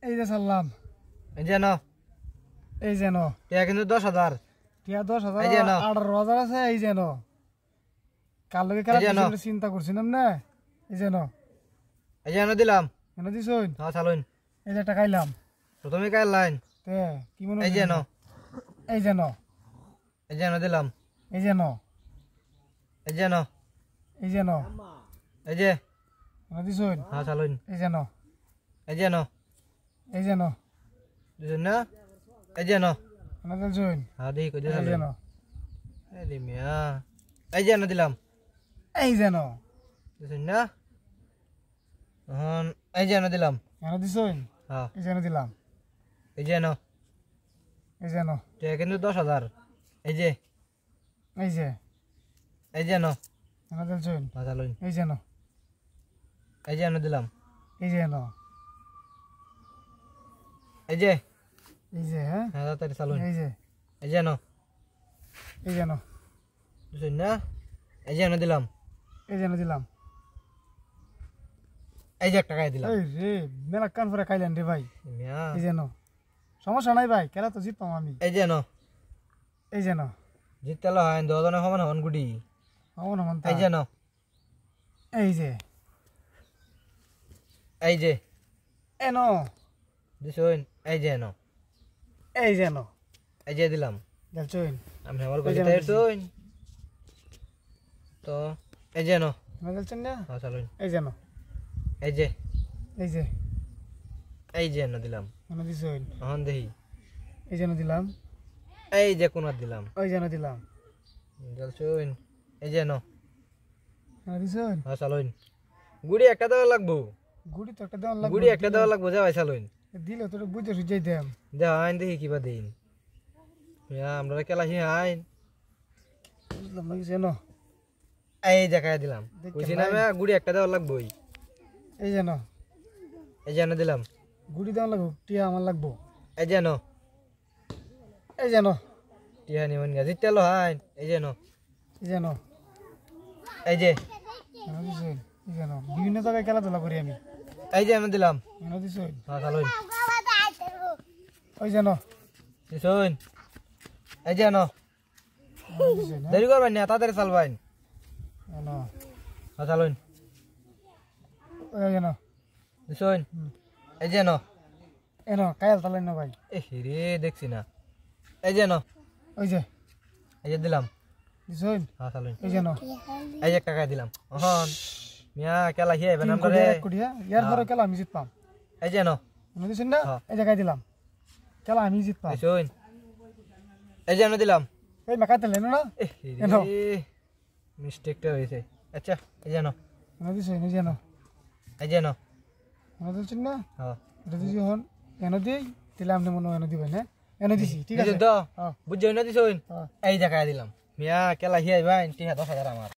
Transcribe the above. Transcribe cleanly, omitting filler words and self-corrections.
এই যে সাল্লাম এই যে নাও এই যে নো টিয়া কিন্তু 10,000 টিয়া 10,000 এই যে নাও 18,000 আছে এই যে নো কাল লগে খেলা দিছিল চিন্তা করছিলাম না এই যে নো এই যে না দিলাম এনে দিছুন হ্যাঁ চালুন এই যে টাকা খাইলাম প্রথমে কাই লাইন তে কি মনে এই যে নাও এই যে নো এই যে না দিলাম এই যে নো এই যে নাও এই যে নো এই যে এনে দিছুন হ্যাঁ চালুন এই যে নো এই যে নাও এই যে নো দিছুন না এই যে নাও এনে দিছুন হ্যাঁ দেখি কই এই যে দিলাম নো এই দি মিয়া এই যে না দিলাম এই যে নো দিছুন না হন এই যে না দিলাম এনে দিছুন হ্যাঁ এই যে দিলাম এই যে নাও এই যে নো টিয়া কিন্তু 10,000 এই যে এই যে নাও এনে দিছুন হ্যাঁ চালুন এই যে নো এই যে না দিলাম এই যে নো এই যে হ্যাঁ হ্যাঁ তাড়াতাড়ি চালুন এই এই যে নাও দিছুন না এই যে না দিলাম এই যে দিলাম এই যে একটা টাকা দিলাম এই রে মেলা কান করে খাইলেন রে ভাই মিয়া এই যে নো সমস্যা নাই ভাই খেলা তো জিততাম আমি এই যে নাও এই যে নো জিততে হয় 10 জনের সমান হন গুডি আমার নাম এই যে নাও এই যে এই যে এ নো দিছুন এই যে নাও এই যে নো এই যে দিলাম দেখছুন আমি আমার কাছে তাইছুন তো এই যে নাও দেখছেন না হ্যাঁ চালুন এই যে নো এই যে এই যে এই যে না দিলাম এনে দিছুন হন দেখি এই যে দিলাম এই যে কোন দিলাম ওই যে দিলাম চলছুন এই যে নাও এনে দিছুন হ্যাঁ চালুন গুড়ি একটা দেওয়া লাগবো গুড়ি তো একটা দেওয়ান লাগবে গুড়ি একটা দেওয়া লাগবো যা ভাই চালুন দিলে তোর বুঝে সুঝাই দেম যা আইন দেখি কিবা দিন আমরা খেলা হি আইন বুঝলাম না কিছু নো এই জায়গায় দিলাম বুঝছি না গুড়ি একটা দেওয়া লাগবোই এই যে নো এই যে না দিলাম গুড়ি দেওয়ান লাগবো টিয়া আমার লাগবো এই যে নো এই যে নো টিয়া নিমন গা জিতে লো আইন এই যে নো এই যে নো এই যে এনে দিছুন এই যে নো বিভিন্ন জায়গায় খেলাধুলা করি আমি এই যে না দিলাম এনে দিছুন হ্যাঁ চালুন ওই যে নো দিছুন এই যে নো এনে দিছুন দেরি করবেন না তাড়াতাড়ি চালবেন নো হ্যাঁ চালুন ওই যে নো দিছুন এই যে নো এনো কায়াল তালেন না ভাই এ রে দেখছি না এই যে নো ওই যে এই যে দিলাম দিছুন হ্যাঁ চালুন এই যে নো এই যে টাকা দিলাম হন মিয়া খেলা হি আইবেন আমরা এক কোটি ইয়ার পরে খেলা আমি জিতপাম এই যে নো এনে দিছুন না হ্যাঁ। এই জায়গায় দিলাম খেলা আমি জিতপাম দিছুন এই যে না দিলাম এই মাকা তালেন না এ এনো। রে মিস্টেকটা হয়েছে আচ্ছা এই যে নো এনে দিছুন এই যে নো এই যে নো এনে দিছুন না হ্যাঁ এটা দিছি হন এনে দিই তাহলে আপনি মনে হয় এনে দিবেন হ্যাঁ এনে দিছি ঠিক আছে তো হ্যাঁ বুঝছো না দিছুন হ্যাঁ এই জায়গায় দিলাম মিয়া খেলা হি আইবেন 10,000 আমার